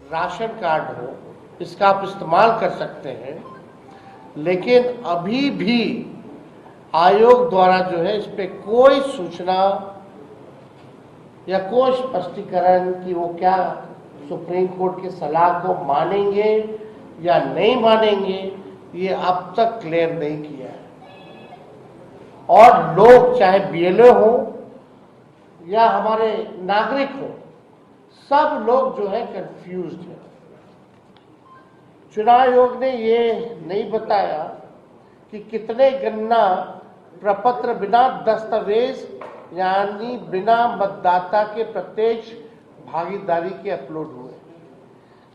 Ration card हो, इसका आप इस्तेमाल कर सकते हैं। लेकिन अभी भी आयोग द्वारा जो है इस पे कोई सूचना या कोई स्पष्टीकरण कि वो क्या सुप्रीम कोर्ट की सलाह को मानेंगे या नहीं मानेंगे, ये अब तक क्लियर नहीं किया है। और लोग चाहे बीएलओ हो या हमारे नागरिक हो, सब लोग जो है कंफ्यूज्ड है। चुनाव आयोग ने ये नहीं बताया कि कितने गणना प्रपत्र बिना दस्तावेज यानी बिना मतदाता के प्रत्यक्ष भागीदारी के अपलोड हुए।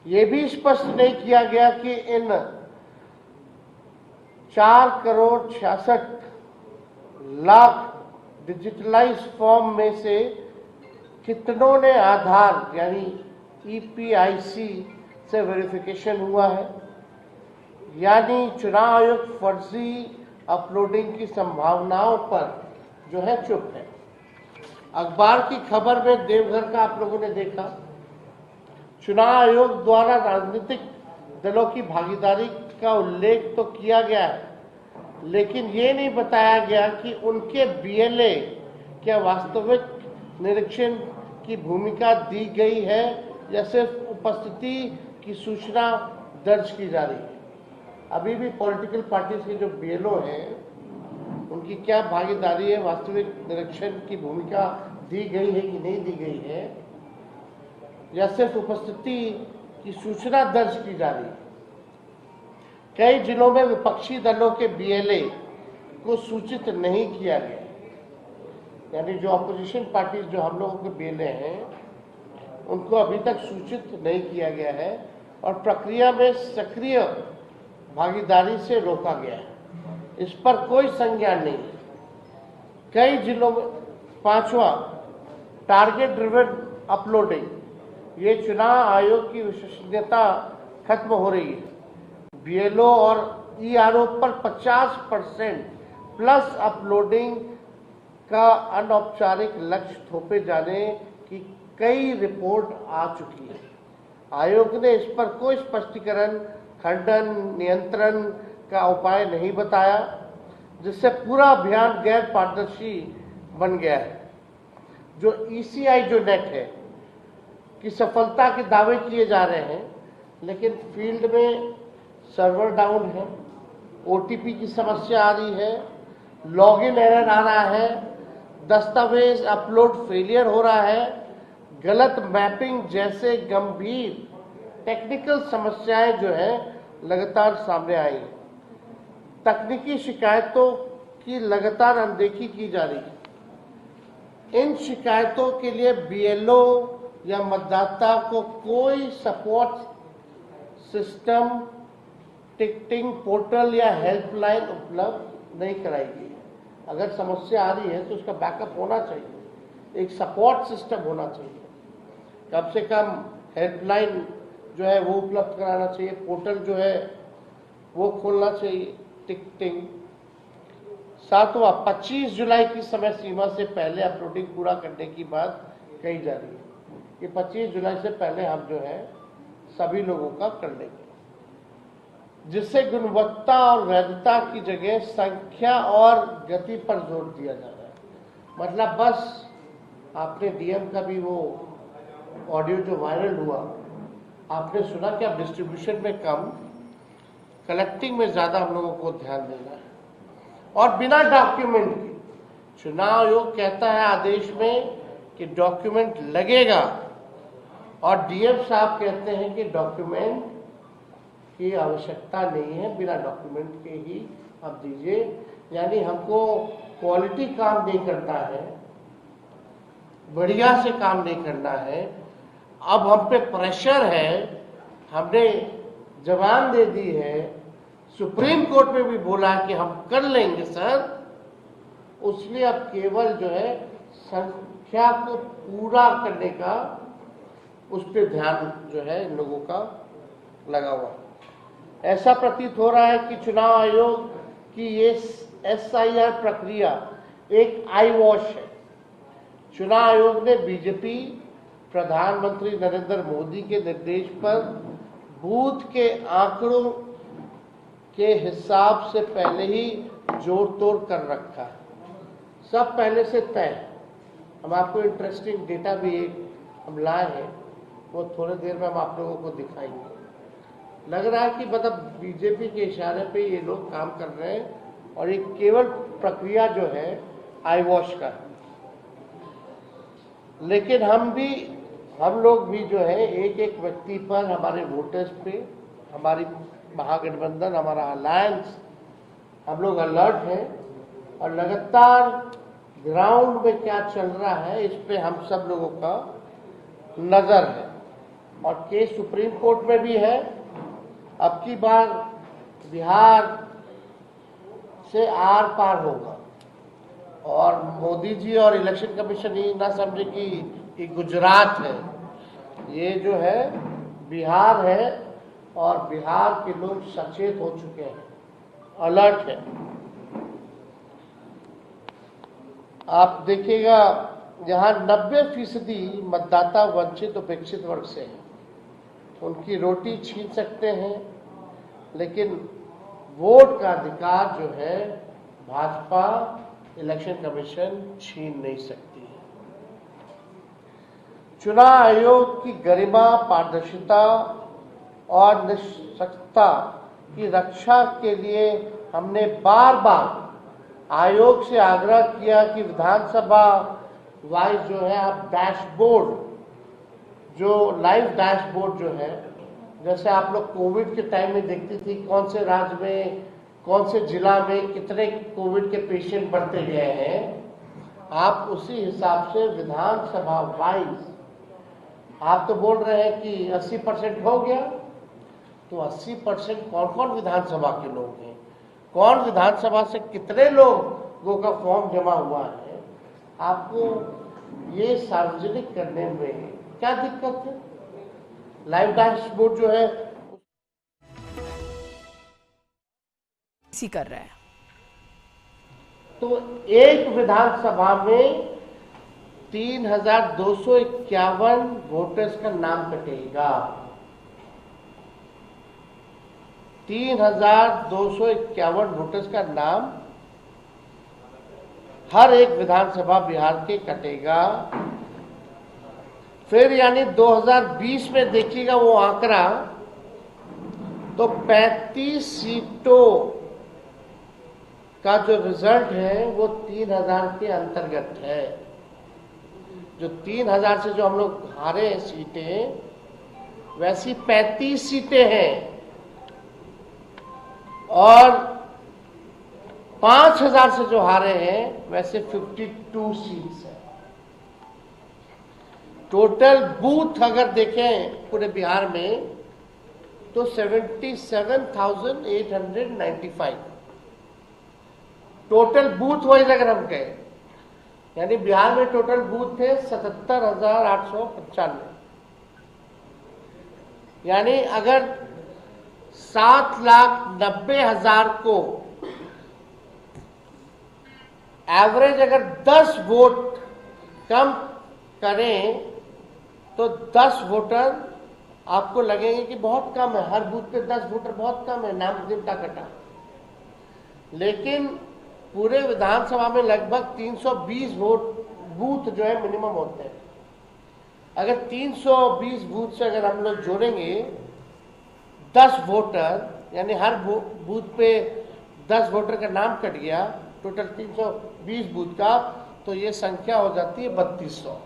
ये भी स्पष्ट नहीं किया गया कि इन 4,66,00,000 डिजिटलाइज फॉर्म में से कितनों ने आधार यानी ईपीआईसी से वेरिफिकेशन हुआ है। यानी चुनाव आयोग फर्जी अपलोडिंग की संभावनाओं पर जो है चुप है। अखबार की खबर में देवघर का आप लोगों ने देखा, चुनाव आयोग द्वारा राजनीतिक दलों की भागीदारी का उल्लेख तो किया गया है, लेकिन ये नहीं बताया गया कि उनके बीएलए क्या वास्तविक निरीक्षण की भूमिका दी गई है या सिर्फ उपस्थिति की सूचना दर्ज की जा रही है। अभी भी पॉलिटिकल पार्टीज के जो बीएलओ हैं उनकी क्या भागीदारी है, वास्तविक निरीक्षण की भूमिका दी गई है कि नहीं दी गई है, या सिर्फ उपस्थिति की सूचना दर्ज की जा रही है। कई जिलों में विपक्षी दलों के बीएलए को सूचित नहीं किया गया, यानी जो अपोजिशन पार्टीज जो हम लोगों के बीएलए हैं उनको अभी तक सूचित नहीं किया गया है और प्रक्रिया में सक्रिय भागीदारी से रोका गया है। इस पर कोई संज्ञान नहीं है। कई जिलों में पांचवा, टारगेट ड्रिवन अपलोडिंग, ये चुनाव आयोग की विश्वसनीयता खत्म हो रही है। बीएलओ और ईआरओ पर 50% प्लस अपलोडिंग का अनौपचारिक लक्ष्य थोपे जाने की कई रिपोर्ट आ चुकी है। आयोग ने इस पर कोई स्पष्टीकरण, खंडन, नियंत्रण का उपाय नहीं बताया, जिससे पूरा अभियान गैर पारदर्शी बन गया है। जो ईसीआई जो नेट है कि सफलता के दावे किए जा रहे हैं, लेकिन फील्ड में सर्वर डाउन है, ओटीपी की समस्या आ रही है, लॉगिन एरर आ रहा है, दस्तावेज अपलोड फेलियर हो रहा है, गलत मैपिंग जैसे गंभीर टेक्निकल समस्याएं जो है लगातार सामने आई हैं। तकनीकी शिकायतों की लगातार अनदेखी की जा रही है। इन शिकायतों के लिए बीएलओ या मतदाता को कोई सपोर्ट सिस्टम, टिकटिंग पोर्टल या हेल्पलाइन उपलब्ध नहीं कराई गई है। अगर समस्या आ रही है तो उसका बैकअप होना चाहिए, एक सपोर्ट सिस्टम होना चाहिए, कम से कम हेल्पलाइन जो है वो उपलब्ध कराना चाहिए, पोर्टल जो है वो खोलना चाहिए, टिकटिंग। सातवां, 25 जुलाई की समय सीमा से पहले अपलोडिंग पूरा करने की बात कही जा रही है। ये 25 जुलाई से पहले हम जो है सभी लोगों का कर लेंगे, जिससे गुणवत्ता और वैधता की जगह संख्या और गति पर जोर दिया जा रहा है। मतलब बस आपने डीएम का भी वो ऑडियो जो वायरल हुआ, आपने सुना कि अब डिस्ट्रीब्यूशन में कम, कलेक्टिंग में ज्यादा हम लोगों को ध्यान देना है। और बिना डॉक्यूमेंट के, चुनाव आयोग कहता है आदेश में कि डॉक्यूमेंट लगेगा, और डीएम साहब कहते हैं कि डॉक्यूमेंट की आवश्यकता नहीं है, बिना डॉक्यूमेंट के ही आप दीजिए। यानी हमको क्वालिटी काम नहीं करना है, बढ़िया से काम नहीं करना है। अब हम पे प्रेशर है, हमने जबान दे दी है, सुप्रीम कोर्ट में भी बोला कि हम कर लेंगे सर, उसलिए अब केवल जो है संख्या को पूरा करने का उस पर ध्यान जो है इन लोगों का लगा हुआ। ऐसा प्रतीत हो रहा है कि चुनाव आयोग की ये एसआईआर प्रक्रिया एक आई वॉश है। चुनाव आयोग ने बीजेपी प्रधानमंत्री नरेंद्र मोदी के निर्देश पर बूथ के आंकड़ों के हिसाब से पहले ही जोड़ तोड़ कर रखा है, सब पहले से तय। हम आपको इंटरेस्टिंग डेटा भी एक हम लाए हैं, वो थोड़ी देर में हम आप लोगों को दिखाएंगे। लग रहा है कि मतलब बीजेपी के इशारे पे ये लोग काम कर रहे हैं और ये केवल प्रक्रिया जो है आई वॉश का है। लेकिन हम लोग भी जो है एक एक व्यक्ति पर, हमारे वोटर्स पे, हमारी महागठबंधन, हमारा अलायंस, हम लोग अलर्ट हैं और लगातार ग्राउंड में क्या चल रहा है इस पे हम सब लोगों का नजर है। और केस सुप्रीम कोर्ट में भी है। अब की बार बिहार से आर पार होगा और मोदी जी और इलेक्शन कमीशन ये ना समझे कि ये गुजरात है, ये जो है बिहार है और बिहार के लोग सचेत हो चुके हैं, अलर्ट है। आप देखिएगा यहाँ 90% मतदाता वंचित उपेक्षित वर्ग से हैं, उनकी रोटी छीन सकते हैं, लेकिन वोट का अधिकार जो है भाजपा इलेक्शन कमीशन छीन नहीं सकती है। चुनाव आयोग की गरिमा, पारदर्शिता और निष्पक्षता की रक्षा के लिए हमने बार बार आयोग से आग्रह किया कि विधानसभा वाइज जो है आप डैशबोर्ड, जो लाइव डैशबोर्ड जो है, जैसे आप लोग कोविड के टाइम में देखती थी कौन से राज्य में, कौन से जिला में कितने कोविड के पेशेंट बढ़ते गए हैं, आप उसी हिसाब से विधानसभा वाइज, आप तो बोल रहे हैं कि 80% हो गया, तो 80% कौन कौन विधानसभा के लोग हैं, कौन विधानसभा से कितने लोगों का फॉर्म जमा हुआ है, आपको ये सार्वजनिक करने में क्या दिक्कत है? लाइव डैशबोर्ड जो है इसी कर रहा है। तो एक विधानसभा में 3251 वोटर्स का नाम कटेगा। 3251 वोटर्स का नाम हर एक विधानसभा बिहार के कटेगा। फिर यानी 2020 में देखिएगा वो आंकड़ा, तो 35 सीटों का जो रिजल्ट है वो 3000 के अंतर्गत है। जो 3000 से जो हम लोग हारे हैं सीटें, वैसी 35 सीटें हैं और 5000 से जो हारे हैं वैसे 52 सीट्स हैं। टोटल बूथ अगर देखें पूरे बिहार में तो 77,895 टोटल बूथ वाइज अगर हम कहें, यानी बिहार में टोटल बूथ थे 77,895। यानी अगर 7,90,000 को एवरेज अगर 10 वोट कम करें तो 10 वोटर आपको लगेंगे कि बहुत कम है, हर बूथ पे 10 वोटर बहुत कम है, नाम गिनता कटा। लेकिन पूरे विधानसभा में लगभग 320 वोट बूथ जो है मिनिमम होते हैं। अगर 320 बूथ से अगर हम लोग जोड़ेंगे 10 वोटर, यानी हर बूथ पे 10 वोटर का नाम कट गया, टोटल 320 बूथ का, तो ये संख्या हो जाती है 3200।